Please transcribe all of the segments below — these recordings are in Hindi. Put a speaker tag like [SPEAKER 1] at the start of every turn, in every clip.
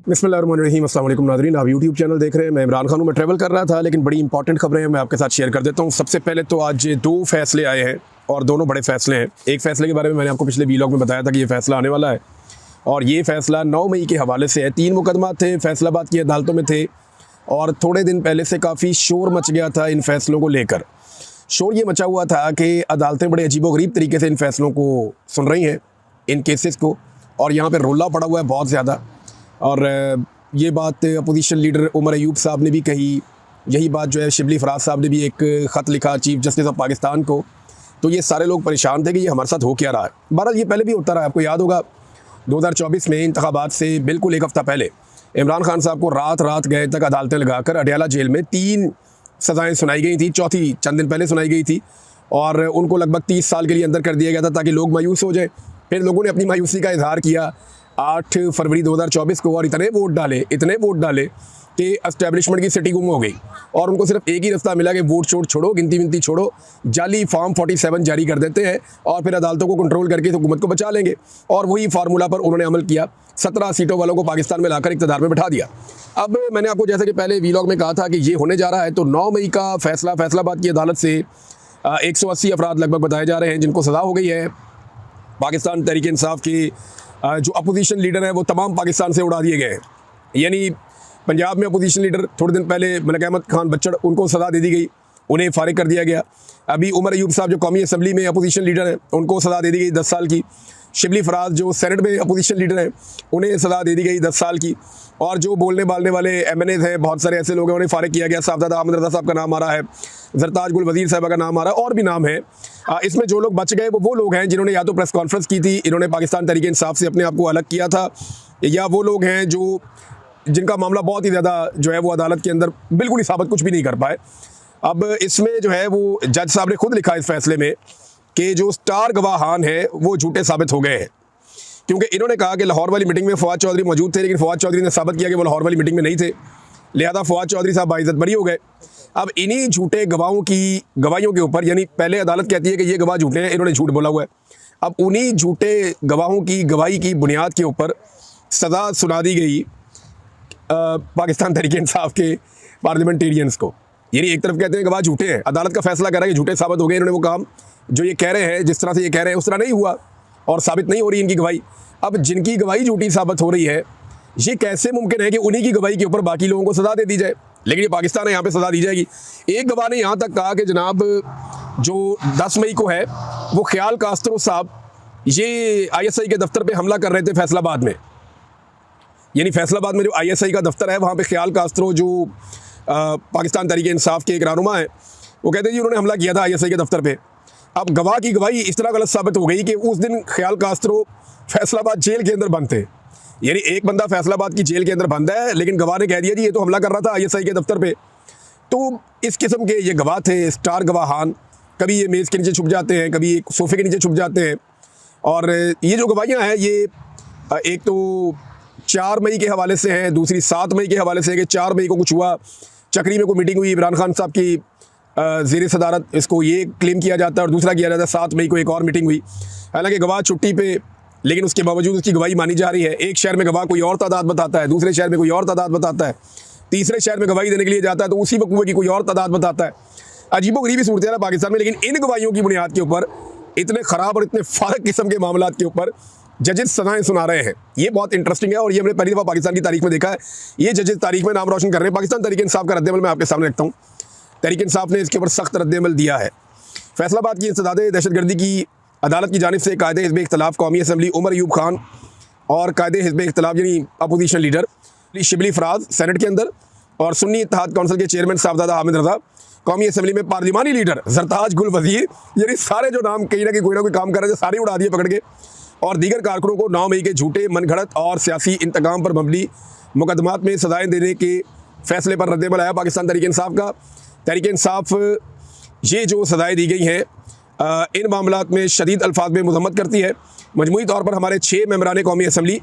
[SPEAKER 1] बिस्मिल्लाहिर्रहमानिर्रहीम। अस्सलाम वालेकुम नाज़रीन, आप यूट्यूब चैनल देख रहे हैं। मैं इमरान खान हूँ। मैं ट्रैवल कर रहा था, लेकिन बड़ी इंपॉर्टेंट खबरें हैं, मैं आपके साथ शेयर कर देता हूँ। सबसे पहले तो आज 2 फैसले आए हैं और दोनों बड़े फैसले हैं। एक फ़ैसले के बारे में मैंने आपको पिछले वीलॉग में बताया था कि ये फ़ैसला आने वाला है और ये फ़ैसला 9 मई के हवाले से है। 3 मुकदमा थे, फैसलाबाद की अदालतों में थे और थोड़े दिन पहले से काफ़ी शोर मच गया था इन फ़ैसलों को लेकर। शोर ये मचा हुआ था कि अदालतें बड़े अजीबोगरीब तरीके से इन फ़ैसलों को सुन रही हैं, इन केसेस को, और यहाँ पर रोला पड़ा हुआ है बहुत ज़्यादा। और ये बात अपोजिशन लीडर उमर अयूब साहब ने भी कही, यही बात जो है शिबली फराज साहब ने भी एक ख़त लिखा चीफ जस्टिस ऑफ पाकिस्तान को। तो ये सारे लोग परेशान थे कि ये हमारे साथ हो क्या रहा है। बहरहाल ये पहले भी होता रहा है। आपको याद होगा 2024 में इंतखाबात से बिल्कुल एक हफ़्ता पहले इमरान खान साहब को रात रात गए तक अदालतें लगाकर अडयाला जेल में 3 सज़ाएँ सुनाई गई थी। चौथी चंद दिन पहले सुनाई गई थी और उनको लगभग 30 साल के लिए अंदर कर दिया गया था ताकि लोग मायूस हो जाएँ। फिर लोगों ने अपनी मायूसी का इजहार किया 8 फरवरी 2024 को और इतने वोट डाले कि एस्टेब्लिशमेंट की सिटी गुम हो गई और उनको सिर्फ एक ही रास्ता मिला कि वोट छोड़ो, गिनती विनती छोड़ो, जाली फॉर्म 47 जारी कर देते हैं और फिर अदालतों को कंट्रोल करके हुकूमत को बचा लेंगे। और वही फार्मूला पर उन्होंने अमल किया, 17 सीटों वालों को पाकिस्तान में लाकर इक़्तिदार में बैठा दिया। अब मैंने आपको जैसे कि पहले वीलॉग में कहा था कि ये होने जा रहा है, तो 9 मई का फैसला फैसलाबाद की अदालत से 180 अफराद लगभग बताए जा रहे हैं जिनको सज़ा हो गई है। पाकिस्तान तहरीक इंसाफ की जो अपोजिशन लीडर हैं वो तमाम पाकिस्तान से उड़ा दिए गए हैं। यानी पंजाब में अपोजिशन लीडर थोड़े दिन पहले मलिक अहमद खान बच्चड़, उनको सज़ा दे दी गई, उन्हें फारिग कर दिया गया। अभी उमर अयूब साहब जो कौमी असम्बली में अपोजिशन लीडर हैं उनको सज़ा दे दी गई 10 साल की। शिबली फराज जो सेनेट में अपोजिशन लीडर हैं उन्हें सज़ा दे दी गई 10 साल की। और जो बोलने बालने वाले MNAs हैं, बहुत सारे ऐसे लोग हैं, उन्हें फारिग किया गया। साहबजादा अहमद रज़ा साहब का नाम आ रहा है, जरताज गुल वज़ीर साहबा का नाम आ रहा है, और भी नाम है। इसमें जो लोग बच गए वो लोग हैं जिन्होंने या तो प्रेस कॉन्फ्रेंस की थी, इन्होंने पाकिस्तान तहरीक इंसाफ से अपने आप को अलग किया था, या वो लोग हैं जो जिनका मामला बहुत ही ज़्यादा जो है वो अदालत के अंदर बिल्कुल ही साबित कुछ भी नहीं कर पाए। अब इसमें जो है वो जज साहब ने खुद लिखा इस फैसले में कि जो स्टार गवाहान हैं वो झूठे साबित हो गए हैं, क्योंकि इन्होंने कहा कि लाहौर वाली मीटिंग में फवाद चौधरी मौजूद थे, लेकिन फवाद चौधरी ने साबित किया कि वो लाहौर वाली मीटिंग में नहीं थे, लिहाजा फवाद चौधरी साहब बाइज्जत बरी हो गए। अब इन्हीं झूठे गवाहों की गवाहियों के ऊपर, यानी पहले अदालत कहती है कि ये गवाह झूठे हैं, इन्होंने झूठ बोला हुआ है, अब उन्हीं झूठे गवाहों की गवाही की बुनियाद के ऊपर सज़ा सुना दी गई पाकिस्तान तहरीक इंसाफ के पार्लियामेंटेरियंस को। यानी एक तरफ कहते हैं गवाह झूठे हैं, अदालत का फैसला कह रहा है कि झूठे साबित हो गए, इन्होंने वो काम जो ये कह रहे हैं, जिस तरह से ये कह रहे हैं उस तरह नहीं हुआ और साबित नहीं हो रही इनकी गवाही। अब जिनकी गवाही झूठी साबित हो रही है, ये कैसे मुमकिन है कि उन्हीं की गवाही के ऊपर बाकी लोगों को सज़ा दे दी जाए? लेकिन ये पाकिस्तान है, यहाँ पे सज़ा दी जाएगी। एक गवाह ने यहाँ तक कहा कि जनाब जो 10 मई को है वो ख्याल कास्त्रो साहब ये ISI के दफ्तर पे हमला कर रहे थे फैसलाबाद में। यानी फैसलाबाद में जो ISI का दफ्तर है वहाँ पे ख्याल कास्त्रो जो पाकिस्तान तहरीक इंसाफ के एक रहनुमा है, वो कहते हैं जी उन्होंने हमला किया था ISI के दफ्तर पे। अब गवाह की गवाही इस तरह गलत साबित हो गई कि उस दिन ख्याल कास्त्रो फैसलाबाद जेल के अंदर बंद थे। यानी एक बंदा फैसलाबाद की जेल के अंदर बंद है, लेकिन गवाह ने कह दिया जी ये तो हमला कर रहा था ISI के दफ्तर पे। तो इस किस्म के ये गवाह थे, स्टार गवाहान, कभी ये मेज़ के नीचे छुप जाते हैं, कभी एक सोफ़े के नीचे छुप जाते हैं। और ये जो गवाहियाँ हैं ये एक तो 4 मई के हवाले से हैं, दूसरी 7 मई के हवाले से है कि 4 मई को कुछ हुआ, चक्री में कोई मीटिंग हुई, इमरान खान साहब की ज़ेर सदारत, इसको ये क्लेम किया जाता है, और दूसरा किया जाता है 7 मई को एक और मीटिंग हुई। हालांकि गवाह छुट्टी पे, लेकिन उसके बावजूद उसकी गवाही मानी जा रही है। एक शहर में गवाह कोई और तादाद बताता है, दूसरे शहर में कोई और तादाद बताता है, तीसरे शहर में गवाही देने के लिए जाता है तो उसी वकूए की कोई और तादाद बताता है। अजीबोगरीबी सूरत है पाकिस्तान में। लेकिन इन गवाहियों की बुनियाद के ऊपर इतने ख़राब और इतने फारक किस्म के मामला के ऊपर जजेस सज़ाएँ सुना रहे हैं, ये बहुत इंटरेस्टिंग है और ये हमने पहली दफ़ा पाकिस्तान की तारीख में देखा है। ये जजेस तारीख में नाम रोशन कर रहे हैं। पाकिस्तान तहरीक इंसाफ का रद्द-ए-अमल मैं आपके सामने रखता हूँ। तहरीक इंसाफ ने इसके ऊपर सख्त रद्द-ए-अमल दिया है। फैसलाबाद की इंसदाद दहशतगर्दी की अदालत की जानिब से कायदे हिज़्ब इख्तिलाफ कौमी असम्बली उमर अयूब खान और कायदे हिज़्ब इख्तिलाफ यानी opposition leader Shibli Faraz senate के अंदर, और सुन्नी इत्तेहाद काउंसिल के चेयरमैन साहबजादा अहमद रज़ा, कौमी असम्बली में पार्लिमानी लीडर जरताज गुल वज़ीर, यानी सारे जो नाम कहीं ना कोई काम कर रहे थे सारे उड़ा दिए पकड़ के, और दीगर कारकुनों को 9 मई के झूठे मनगढ़ंत और सियासी इंतकाम पर मबनी मुकदमात में सज़ाएँ देने के फैसले पर रद्द-ए-अमल आया पाकिस्तान तहरीक इंसाफ का। तहरीक इंसाफ ये जो सज़ाएँ दी गई हैं इन मामलात में शदीद अल्फाज में मज़म्मत करती है। मजमूई तौर पर हमारे 6 मेंबरान कौमी असम्बली,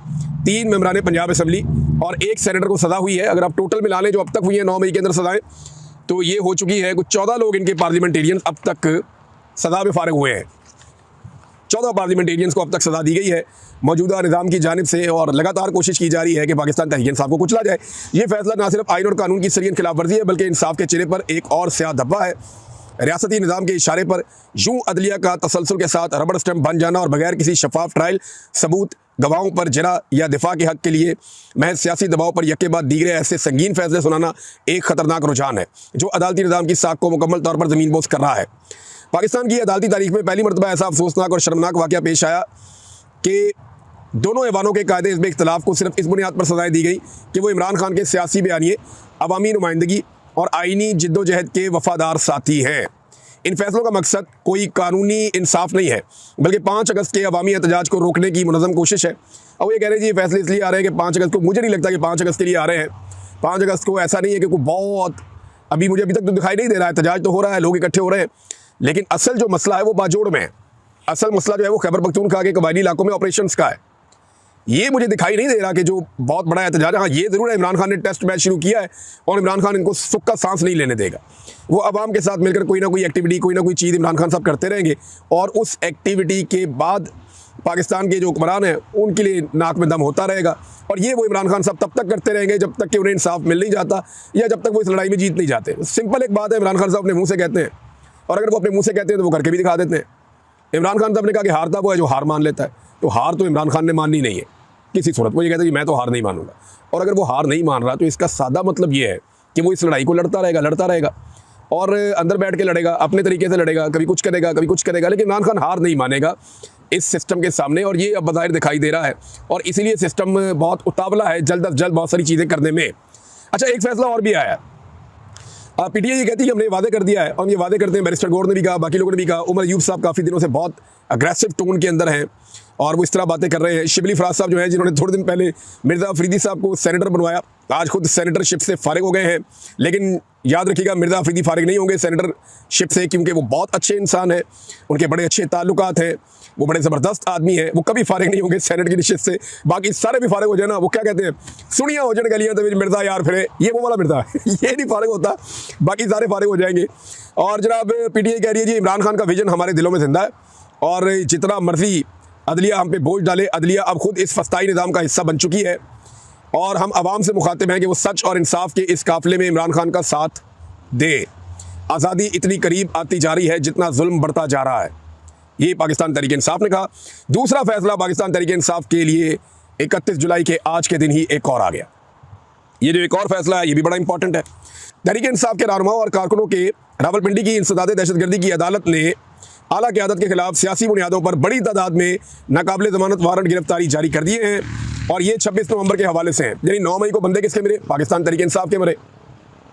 [SPEAKER 1] 3 मेंबरान पंजाब असम्बली और 1 सेनेटर को सज़ा हुई है। अगर आप टोटल मिला लें जो अब तक हुई है 9 मई के अंदर सज़ाएँ, तो ये हो चुकी है कुछ 14 लोग इनके पार्लियामेंटेरियन अब तक सज़ा में फारिग हुए हैं। 14 पार्लियामेंटेरियंस को अब तक सज़ा दी गई है। मौजूदा निज़ाम की जानिब से और लगातार कोशिश की जा रही है कि पाकिस्तान तहरीक इंसाफ को कुचला जाए। ये फैसला ना सिर्फ आइन और कानून की सरीहन खिलाफ वर्जी है, बल्कि इंसाफ के चेहरे पर एक और स्याह धब्बा है। रियासती निज़ाम के इशारे पर यूं अदलिया का तसलसल के साथ रबड़ स्टैम्प बन जाना और बगैर किसी शफाफ ट्रायल, सबूत, गवाहों पर जरा या दिफा के हक के लिए महज सियासी दबाव पर यके बाद दीगरे ऐसे संगीन फैसले सुनाना एक खतरनाक रुझान है जो अदालती निज़ाम की साख को मुकम्मल तौर पर ज़मीन बोस कर रहा है। पाकिस्तान की अदालती तारीख में पहली मरतबा ऐसा अफसोसनाक और शर्मनाक वाक़या पेश आया कि दोनों ऐवानों के कायदे इसमें इख्तलाफ को सिर्फ इस बुनियाद पर सजाएं दी गई कि वो इमरान खान के सियासी बयानिए, अवामी नुमाइंदगी और आइनी जिद्दोजहद के वफादार साथी हैं। इन फैसलों का मकसद कोई कानूनी इंसाफ नहीं है, बल्कि 5 अगस्त के अवामी एहतजाज को रोकने की मुनज़्ज़म कोशिश है। और ये कह रहे हैं जी ये फैसले इसलिए आ रहे हैं कि 5 अगस्त को, मुझे नहीं लगता कि 5 अगस्त के लिए आ रहे हैं। 5 अगस्त को ऐसा नहीं है कि कोई बहुत मुझे अभी तक तो दिखाई नहीं दे रहा है। एहतजाज तो हो रहा है, लोग इकट्ठे हो रहे हैं, लेकिन असल जो मसला है वो बाजोड़ में है। असल मसला जो है वो खैबर पख्तूनख्वा के कबायली इलाकों में ऑपरेशंस का है। ये मुझे दिखाई नहीं दे रहा कि जो बहुत बड़ा एहतजाज है। हाँ, ये ज़रूर है, इमरान खान ने टेस्ट मैच शुरू किया है और इमरान खान इनको सुख का सांस नहीं लेने देगा। वो अवाम के साथ मिलकर कोई ना कोई एक्टिविटी, कोई ना कोई चीज़ इमरान खान साहब करते रहेंगे और उस एक्टिविटी के बाद पाकिस्तान के जो हुक्मरान हैं उनके लिए नाक में दम होता रहेगा। और ये वो इमरान खान साहब तब तक करते रहेंगे जब तक कि उन्हें इंसाफ मिल नहीं जाता या जब तक वो इस लड़ाई में जीत नहीं जाते। सिंपल एक बात है, इमरान खान साहब अपने मुँह से कहते हैं, और अगर वो अपने मुँह से कहते हैं तो वो करके भी दिखा देते हैं। इमरान खान साहब ने कहा कि हारता वो है जो हार मान लेता है, तो हार तो इमरान खान ने माननी नहीं है किसी सूरत। वो ये कहता है कि मैं तो हार नहीं मानूंगा। और अगर वो हार नहीं मान रहा तो इसका सादा मतलब ये है कि वो इस लड़ाई को लड़ता रहेगा और अंदर बैठ के लड़ेगा, अपने तरीके से लड़ेगा, कभी कुछ करेगा, लेकिन इमरान खान हार नहीं मानेगा इस सिस्टम के सामने। और ये अब बज़ाहिर दिखाई दे रहा है और इसीलिए सिस्टम बहुत उतावला है जल्द अज जल्द बहुत सारी चीज़ें करने में। अच्छा, एक फैसला और भी आया। पीटीआई ये कहती है कि हमने वादे कर दिया है, और ये वादे करते हैं। बैरिस्टर गौर ने भी कहा, बाकी लोगों ने भी कहा। उमर अयूब साहब काफ़ी दिनों से बहुत अग्रेसिव टोन के अंदर हैं और वो इस तरह बातें कर रहे हैं। शिबली फराज साहब जो है, जिन्होंने थोड़े दिन पहले मिर्ज़ा अफरीदी साहब को सेनेटर बनवाया, आज खुद सेनेटरशिप से फारिग हो गए हैं। लेकिन याद रखिएगा, मिर्ज़ा अफरीदी फारिग नहीं होंगे सेनेटरशिप से, क्योंकि वो बहुत अच्छे इंसान हैं, उनके बड़े अच्छे ताल्लुकात हैं, वो बड़े ज़बरदस्त आदमी है। वो कभी फारिग नहीं होंगे सेनेट की नशिस्त से। बाकी सारे भी फारिग हो जाए ना, वो क्या कहते हैं, सुनिया हो जाए गलियाँ तो मिर्ज़ा यार फिरे, ये वो वाला मिर्ज़ा ये नहीं फारिग होता, बाकी सारे फारिग हो जाएंगे। और जनाब पीटीआई कह रही है जी इमरान खान का विजन हमारे दिलों में जिंदा है और जितना मर्जी अदलिया हम पे बोझ डाले, अदलिया अब खुद इस फस्ताई निज़ाम का हिस्सा बन चुकी है और हम आवाम से मुखातिब हैं कि वो सच और इंसाफ के इस काफ़िले में इमरान खान का साथ दे। आज़ादी इतनी करीब आती जा रही है जितना जुल्म बढ़ता जा रहा है, ये पाकिस्तान तहरीक इंसाफ ने कहा। दूसरा फैसला पाकिस्तान तहरीक इंसाफ के लिए 31 जुलाई के आज के दिन ही एक और आ गया। ये जो एक और फैसला है ये भी बड़ा इंपॉर्टेंट है। तहरीक इंसाफ के रहनुमाओं और कारकुनों के रावलपिंडी की इंसदाद दहशतगर्दी की अदालत ने आला क़यादत के खिलाफ सियासी बुनियादों पर बड़ी तादाद में नाकाबिले ज़मानत वारंट गिरफ्तारी जारी कर दिए हैं और ये 26 नवंबर के हवाले से हैं। यानी 9 मई को बंदे किसके मरे? पाकिस्तान तहरीक इंसाफ के मरे।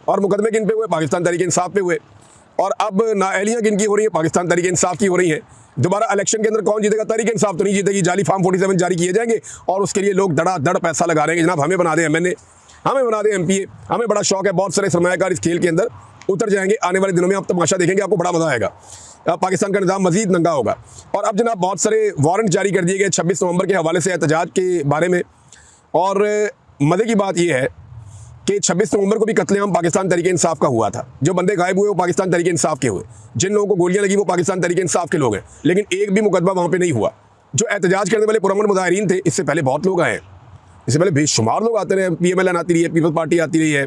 [SPEAKER 1] और मुकदमे किन पे हुए? पाकिस्तान तहरीक इंसाफ पे हुए। और अब नाअहलियाँ किन की हो रही है? पाकिस्तान तहरीक इंसाफ की हो रही हैं। दोबारा इलेक्शन के अंदर कौन जीतेगा? तहरीक इंसाफ तो नहीं जीतेगी। जाली फॉर्म 47 जारी किए जाएंगे और उसके लिए लोग धड़ाधड़ पैसा लगा रहे हैं। जनाब हमें बना दें MNA, हमें बना दें MPA, हमें बड़ा शौक है। बहुत सारे सरमायाकार इस खेल के अंदर उतर जाएंगे। आने वाले दिनों में आप तमाशा देखेंगे, आपको बड़ा मजा आएगा। पाकिस्तान का निज़ाम मजीद नंगा होगा। और अब जनाब बहुत सारे वारंट जारी कर दिए गए 26 नवंबर के हवाले से एहतजाज के बारे में। और मज़े की बात यह है कि 26 नवंबर को भी कत्लेआम पाकिस्तान तहरीक इंसाफ का हुआ था। जो बंदे गायब हुए वो पाकिस्तान तहरीक इंसाफ के हुए, जिन लोगों को गोलियां लगी वो पाकिस्तान तहरीक इंसाफ के लोग हैं, लेकिन एक भी मुकदमा वहाँ पे नहीं हुआ। जो एहतजाज करने वाले पुरअमन मुजाहिरीन थे, इससे पहले बहुत लोग आए हैं, इससे पहले बेशुमार लोग आते रहे। PMLN आती रही है, पीपल्स पार्टी आती रही है,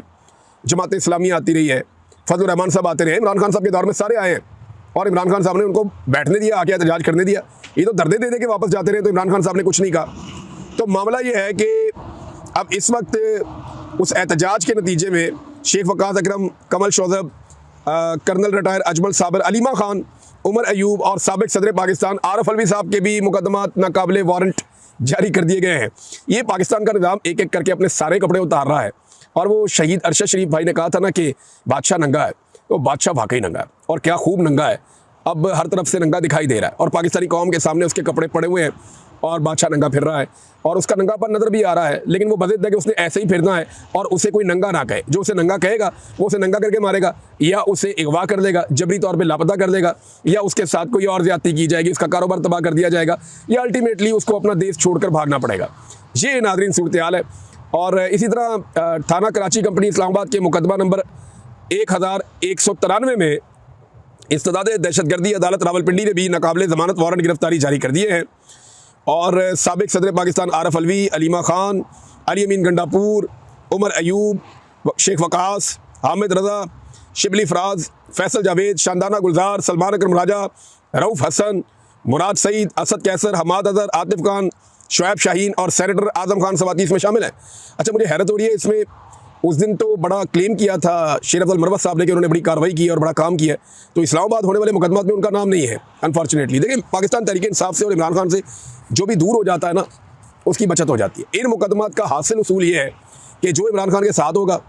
[SPEAKER 1] जमात इस्लामी आती रही है, फजल रहमान साहब आते रहे। इमरान खान साहब के दौर में सारे आए हैं और इमरान खान साहब ने उनको बैठने दिया, आके एहतजाज करने दिया। ये तो दर्दे दे दे के वापस जाते रहे, तो इमरान खान साहब ने कुछ नहीं कहा। तो मामला ये है कि अब इस वक्त उस एहतजाज के नतीजे में शेख वक़ास अकरम, कमल शोज़ब, कर्नल रिटायर अजमल साबर, अलीमा खान, उमर अयूब और साबिक सदर पाकिस्तान आरफ अलवी साहब के भी मुकदमात नाकाबिले वारंट जारी कर दिए गए हैं। ये पाकिस्तान का निज़ाम एक एक करके अपने सारे कपड़े उतार रहा है। और वो शहीद अरशद शरीफ भाई ने कहा था ना कि बादशाह नंगा है, तो बादशाह वाकई नंगा है और क्या खूब नंगा है। अब हर तरफ से नंगा दिखाई दे रहा है और पाकिस्तानी कौम के सामने उसके कपड़े पड़े हुए हैं और बादशाह नंगा फिर रहा है और उसका नंगापन नज़र भी आ रहा है। लेकिन वो बज़िद है कि उसने ऐसे ही फिरना है और उसे कोई नंगा ना कहे। जो उसे नंगा कहेगा वो उसे नंगा करके मारेगा या उसे अगवा कर लेगा, जबरी तौर पे लापता कर देगा, या उसके साथ कोई और ज़्यादती की जाएगी, उसका कारोबार तबाह कर दिया जाएगा, या अल्टीमेटली उसको अपना देश छोड़कर भागना पड़ेगा। ये नाज़रीन सूरत हाल है। और इसी तरह थाना कराची कंपनी इस्लामाबाद के मुकदमा नंबर 1193 में इस्तदाद दहशतगर्दी अदालत रावलपिंडी ने भी नाकाबिले ज़मानत वारंट गिरफ्तारी जारी कर दिए हैं। और साबिक सदर पाकिस्तान आरफ अलवी, अलीमा खान, अली अमीन गंडापुर, उमर अयूब, शेख वकास, हामिद रज़ा, शिबली फराज, फैसल जावेद, शानदाना गुलजार, सलमान अकरम राजा, रऊफ़ हसन, मुराद सईद, असद कैसर, हमाद अजहर, आतिफ खान, शुएब शाहीन और सेनेटर आज़म खान सवाती इसमें शामिल हैं। अच्छा, मुझे हैरत हो रही है, इसमें उस दिन तो बड़ा क्लेम किया था शेर अफजल मरवत साहब ने कि उन्होंने बड़ी कार्रवाई की और बड़ा काम किया है, तो इस्लामाबाद होने वाले मुकदमात में उनका नाम नहीं है अनफॉर्चुनेटली। देखिए, पाकिस्तान तहरीक इंसाफ से और इमरान खान से जो भी दूर हो जाता है ना, उसकी बचत हो जाती है। इन मुकदमात का हासिल उसूल ये है कि जो इमरान खान के साथ होगा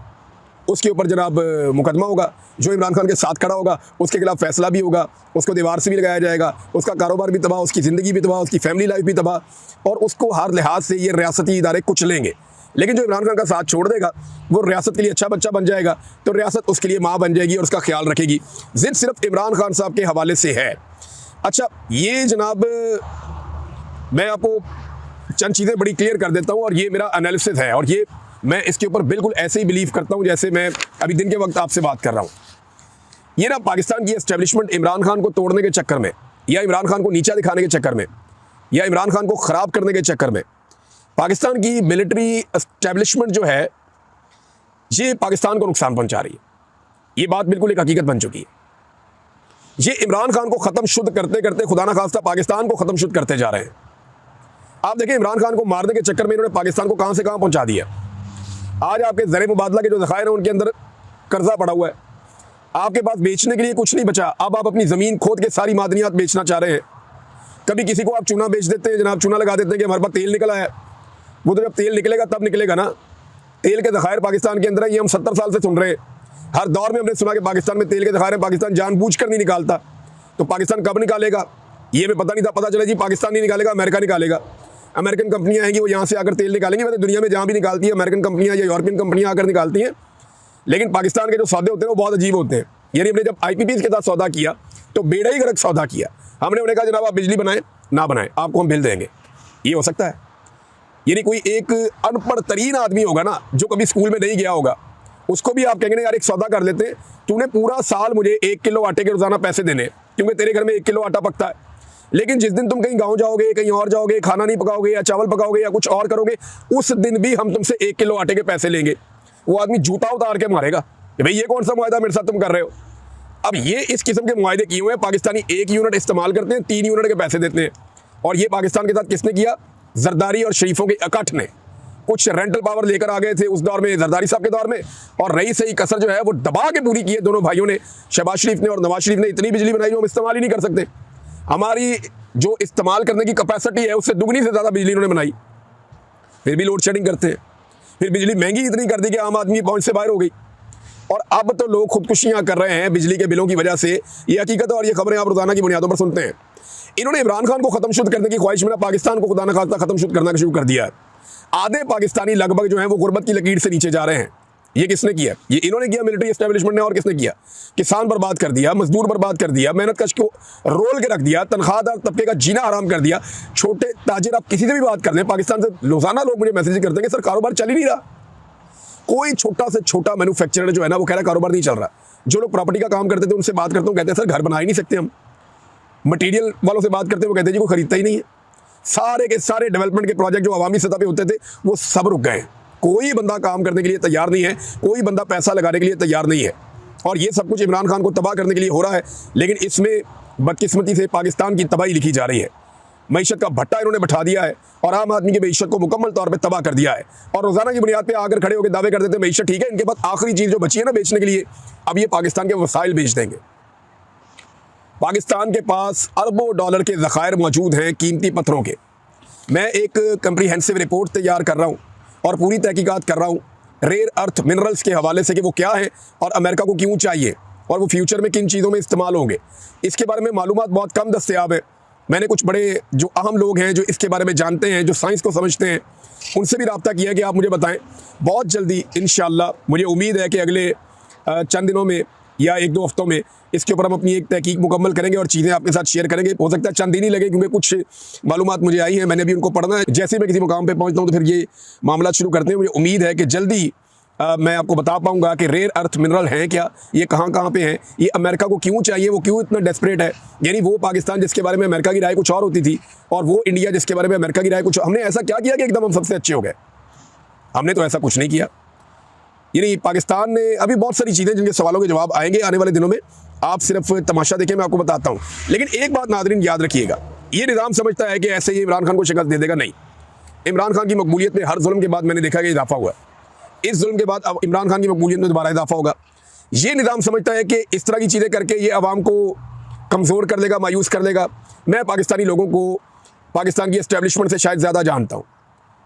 [SPEAKER 1] उसके ऊपर जनाब मुकदमा होगा, जो इमरान खान के साथ खड़ा होगा उसके खिलाफ फैसला भी होगा, उसको दीवार से भी लगाया जाएगा, उसका कारोबार भी तबाह, उसकी ज़िंदगी भी तबाह, उसकी फैमिली लाइफ भी तबाह, और उसको हर लिहाज से ये रियासती इदारे कुछ लेंगे। लेकिन जो इमरान खान का साथ छोड़ देगा वो रियासत के लिए अच्छा बच्चा बन जाएगा, तो रियासत उसके लिए माँ बन जाएगी और उसका ख्याल रखेगी। ज़िद सिर्फ इमरान खान साहब के हवाले से है। अच्छा, ये जनाब मैं आपको चंद चीज़ें बड़ी क्लियर कर देता हूँ और ये मेरा एनालिसिस है, और ये मैं इसके ऊपर बिल्कुल ऐसे ही बिलीव करता हूँ जैसे मैं अभी दिन के वक्त आपसे बात कर रहा हूँ। ये ना पाकिस्तान की एस्टेब्लिशमेंट इमरान खान को तोड़ने के चक्कर में, या इमरान खान को नीचा दिखाने के चक्कर में, या इमरान खान को ख़राब करने के चक्कर में, पाकिस्तान की मिलिट्री एस्टेब्लिशमेंट जो है ये पाकिस्तान को नुकसान पहुँचा रही है। ये बात बिल्कुल एक हकीकत बन चुकी है। ये इमरान खान को ख़त्म शुद्ध करते करते खुदा ना खास्ता पाकिस्तान को ख़त्म शुद्ध करते जा रहे हैं। आप देखें, इमरान खान को मारने के चक्कर में इन्होंने पाकिस्तान को कहाँ से कहाँ पहुँचा दिया। आज आपके ज़र मुबादला के जो ज़खायर हैं उनके अंदर कर्जा पड़ा हुआ है, आपके पास बेचने के लिए कुछ नहीं बचा। अब आप अपनी ज़मीन खोद के सारी मादनियात बेचना चाह रहे हैं। कभी किसी को आप चूना बेच देते हैं, जनाब चूना लगा देते हैं कि हमारे पास तेल निकला है। वो तो जब तेल निकलेगा तब निकलेगा ना। तेल के ज़खायर पाकिस्तान के अंदर है, ये हम 70 साल से सुन रहे हैं। हर दौर में हमने सुना कि पाकिस्तान में तेल के ज़खायर हैं, पाकिस्तान जानबूझकर नहीं निकालता। तो पाकिस्तान कब निकालेगा ये हमें पता नहीं था। पता चला जी पाकिस्तान नहीं निकालेगा, अमेरिका निकालेगा। अमेरिकन कंपनियां आएंगी, वो यहाँ से आकर तेल निकालेंगी। वैसे दुनिया में जहाँ भी निकालती है अमेरिकन कंपनियां या यूरोपियन कंपनियां आकर निकालती हैं, लेकिन पाकिस्तान के जो सौदे होते हैं वो बहुत अजीब होते हैं। यानी हमने जब IPPs के साथ सौदा किया तो बेड़ा ही गर्क सौदा किया। हमने उन्हें कहा जनाब आप बिजली बनाएं ना बनाएं, आपको हम बिल देंगे। ये हो सकता है? यानी कोई एक अनपढ़ तरीन आदमी होगा ना, जो कभी स्कूल में नहीं गया होगा, उसको भी आप कहेंगे यार एक सौदा कर लेते हैं, तूने पूरा साल मुझे 1 किलो आटे के रोज़ाना पैसे देने, क्योंकि तेरे घर में 1 किलो आटा पकता है। लेकिन जिस दिन तुम कहीं गांव जाओगे, कहीं और जाओगे, खाना नहीं पकाओगे या चावल पकाओगे या कुछ और करोगे, उस दिन भी हम तुमसे 1 किलो आटे के पैसे लेंगे। वो आदमी जूता उतार के मारेगा कि भाई ये कौन सा मुआहदा मेरे साथ तुम कर रहे हो। अब ये इस किस्म के मुआहदे किए हुए हैं। पाकिस्तानी 1 यूनिट इस्तेमाल करते हैं, 3 यूनिट के पैसे देते हैं। और ये पाकिस्तान के साथ किसने किया? जरदारी और शरीफों के इकट्ठ ने। कुछ रेंटल पावर लेकर आ गए थे उस दौर में, जरदारी साहब के दौर में, और रही सही कसर जो है वो दबा के पूरी की है दोनों भाइयों ने। शहबाज शरीफ ने और नवाज शरीफ ने इतनी बिजली बनाई जो हम इस्तेमाल ही नहीं कर सकते। हमारी जो इस्तेमाल करने की कैपेसिटी है उससे दुगनी से ज़्यादा बिजली इन्होंने बनाई, फिर भी लोड शेडिंग करते हैं। फिर बिजली महंगी इतनी कर दी कि आम आदमी की पहुंच से बाहर हो गई। और अब तो लोग खुदकुशियां कर रहे हैं बिजली के बिलों की वजह से। ये हकीकत है और ये खबरें आप रोजाना की बुनियादों पर सुनते हैं। इन्होंने इमरान खान को ख़त्म शुद्ध करने की ख्वाहिश में पाकिस्तान को खुदा न खास्ता ख़त्म शुद्ध करना शुरू कर दिया है। आधे पाकिस्तानी लगभग जो है वो गुर्बत की लकीर से नीचे जा रहे हैं। ये किसने किया? ये इन्होंने किया, मिलिट्री एस्टेब्लिशमेंट ने। और किसने किया? किसान बर्बाद कर दिया, मजदूर बर्बाद कर दिया, मेहनत कश को रोल के रख दिया, तनख्वाहदार तबके का जीना हराम कर दिया। छोटे ताजिर, आप किसी से भी बात कर लें, पाकिस्तान से रोजाना लोग मुझे मैसेज करते हैं कि सर कारोबार चल ही नहीं रहा। कोई छोटा से छोटा मैन्युफैक्चरर जो है ना वो कह रहा है कारोबार नहीं चल रहा। जो लोग प्रॉपर्टी का काम करते थे उनसे बात करता हूँ, कहते हैं सर घर बना ही नहीं सकते हम। मटीरियल वालों से बात करते हैं, वो कहते हैं जी कोई खरीदता ही नहीं है। सारे के सारे डेवलपमेंट के प्रोजेक्ट जो अवामी सतह पे होते थे वो सब रुक गए। कोई बंदा काम करने के लिए तैयार नहीं है, कोई बंदा पैसा लगाने के लिए तैयार नहीं है। और ये सब कुछ इमरान खान को तबाह करने के लिए हो रहा है। लेकिन इसमें बदकिस्मती से पाकिस्तान की तबाही लिखी जा रही है। मईशत का भट्टा इन्होंने बैठा दिया है और आम आदमी की मईशत को मुकम्मल तौर पे तबाह कर दिया है। और रोजाना की बुनियाद पे आकर खड़े होकर दावे कर देते हैं मईशत ठीक है, इनके पास आखिरी चीज़ जो बची है ना बेचने के लिए, अब ये पाकिस्तान के वसाइल बेच देंगे। पाकिस्तान के पास अरबों डॉलर के ज़खायर मौजूद हैं कीमती पत्थरों के। मैं एक कंप्रीहेंसिव रिपोर्ट तैयार कर रहा हूँ और पूरी तहकीकात कर रहा हूँ रेयर अर्थ मिनरल्स के हवाले से कि वो क्या है और अमेरिका को क्यों चाहिए और वो फ्यूचर में किन चीज़ों में इस्तेमाल होंगे। इसके बारे में मालूमात बहुत कम दस्तयाब है। मैंने कुछ बड़े जो अहम लोग हैं जो इसके बारे में जानते हैं, जो साइंस को समझते हैं, उनसे भी रब्ता किया कि आप मुझे बताएं। बहुत जल्दी इंशाअल्लाह मुझे उम्मीद है कि अगले चंद दिनों में या 1-2 हफ्तों में इसके ऊपर हम अपनी एक तहकीक मुकम्मल करेंगे और चीज़ें आपके साथ शेयर करेंगे। हो सकता है चंद दिन ही लगे क्योंकि कुछ मालूमात मुझे आई हैं, मैंने भी उनको पढ़ना है। जैसे मैं किसी मुकाम पे पहुंचता हूं तो फिर ये मामला शुरू करते हैं। मुझे उम्मीद है कि जल्दी मैं आपको बता पाऊंगा कि रेयर अर्थ मिनरल हैं क्या, ये कहाँ कहाँ पे हैं, ये अमेरिका को क्यों चाहिए, वो क्यों इतना डेस्परेट है। यानी वो पाकिस्तान जिसके बारे में अमेरिका की राय कुछ और होती थी, और वो इंडिया जिसके बारे में अमेरिका की राय कुछ। हमने ऐसा क्या किया कि एकदम हम सबसे अच्छे हो गए? हमने तो ऐसा कुछ नहीं किया। यानी पाकिस्तान ने अभी बहुत सारी चीज़ें जिनके सवालों के जवाब आएंगे आने वाले दिनों में, आप सिर्फ तमाशा देखें, मैं आपको बताता हूँ। लेकिन एक बात नाज़रीन याद रखिएगा, ये निज़ाम समझता है कि ऐसे ही इमरान खान को शिकस्त दे देगा। नहीं, इमरान खान की मकबूलियत में हर जुल्म के बाद मैंने देखा कि इजाफा हुआ। इस जुल्म के बाद अब इमरान खान की मकबूलियत में दोबारा इजाफा होगा। ये निज़ाम समझता है कि इस तरह की चीज़ें करके ये आवाम को कमज़ोर कर देगा, मायूस कर देगा। मैं पाकिस्तानी लोगों को पाकिस्तान की एस्टेब्लिशमेंट से शायद ज़्यादा जानता हूँ।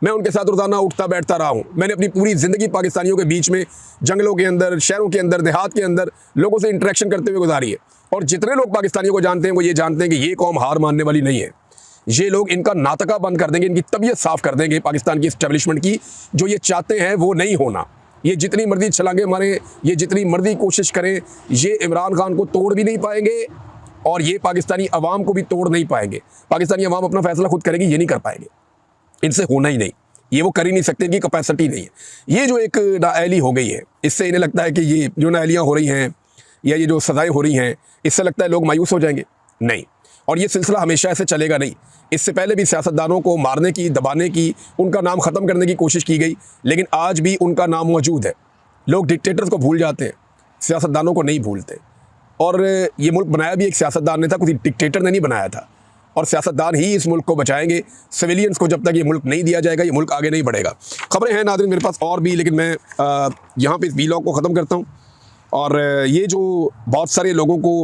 [SPEAKER 1] मैं उनके साथ रोज़ाना उठता बैठता रहा हूँ। मैंने अपनी पूरी ज़िंदगी पाकिस्तानियों के बीच में, जंगलों के अंदर, शहरों के अंदर, देहात के अंदर लोगों से इंटरेक्शन करते हुए गुजारी है। और जितने लोग पाकिस्तानियों को जानते हैं वो ये जानते हैं कि ये कौम हार मानने वाली नहीं है। ये लोग इनका नाटका बंद कर देंगे, इनकी तबीयत साफ़ कर देंगे पाकिस्तान की एस्टेब्लिशमेंट की। जो ये चाहते हैं वो नहीं होना। ये जितनी मर्जी छलांगे मारें, ये जितनी मर्जी कोशिश करें, ये इमरान खान को तोड़ भी नहीं पाएंगे और ये पाकिस्तानी अवाम को भी तोड़ नहीं पाएंगे। पाकिस्तानी अवाम अपना फैसला खुद करेगी, ये नहीं कर पाएंगे, इनसे होना ही नहीं, ये वो कर ही नहीं सकते, इनकी कैपेसिटी नहीं है। ये जो एक नाअहली हो गई है, इससे इन्हें लगता है कि ये जो नाअहलियाँ हो रही हैं या ये जो सज़ाएँ हो रही हैं, इससे लगता है लोग मायूस हो जाएंगे। नहीं, और ये सिलसिला हमेशा ऐसे चलेगा नहीं। इससे पहले भी सियासतदानों को मारने की, दबाने की, उनका नाम ख़त्म करने की कोशिश की गई, लेकिन आज भी उनका नाम मौजूद है। लोग डिक्टेटर्स को भूल जाते हैं, सियासतदानों को नहीं भूलते। और ये मुल्क बनाया भी एक सियासतदान ने था, कोई डिक्टेटर ने नहीं बनाया था। और सियासतदान ही इस मुल्क को बचाएंगे। सिविलियंस को जब तक ये मुल्क नहीं दिया जाएगा, ये मुल्क आगे नहीं बढ़ेगा। खबरें हैं नाज़रीन मेरे पास और भी, लेकिन मैं यहाँ पे इस वीलॉग को ख़त्म करता हूँ। और ये जो बहुत सारे लोगों को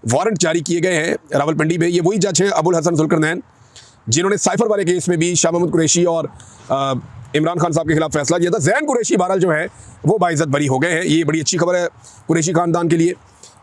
[SPEAKER 1] वारंट जारी किए गए हैं रावलपिंडी में, ये वही जज हैं अबुल हसन जुल्करनैन, जिन्होंने साइफर वाले केस में भी शाह महमूद कुरैशी और इमरान खान साहब के खिलाफ फैसला किया था। ज़ैन कुरैशी बहरहाल जो है वो बाइज़्ज़त बरी हो गए हैं। ये बड़ी अच्छी खबर है कुरैशी ख़ानदान के लिए।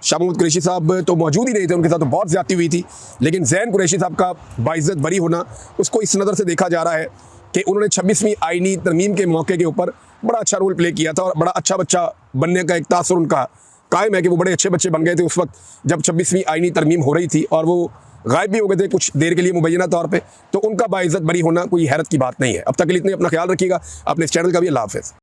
[SPEAKER 1] शाह महमूद कुरैशी साहब तो मौजूद ही नहीं थे, उनके साथ तो बहुत ज़्यादती हुई थी, लेकिन ज़ैन कुरैशी साहब का बाइज़्ज़त बरी होना, उसको इस नज़र से देखा जा रहा है कि उन्होंने 26वीं आईनी तरमीम के मौके के ऊपर बड़ा अच्छा रोल प्ले किया था और बड़ा अच्छा बच्चा बनने का एक तासुर उनका कायम है कि वो बड़े अच्छे बच्चे बन गए थे उस वक्त जब 26वीं आईनी तरमीम हो रही थी, और वो गायब भी हो गए थे कुछ देर के लिए मुबैना तौर पे। तो उनका बाइज़्ज़त बरी होना कोई हैरत की बात नहीं है। अब तक के लिए इतने, अपना ख्याल रखिएगा, अपने इस चैनल का भी। अल्लाह हाफ़िज़।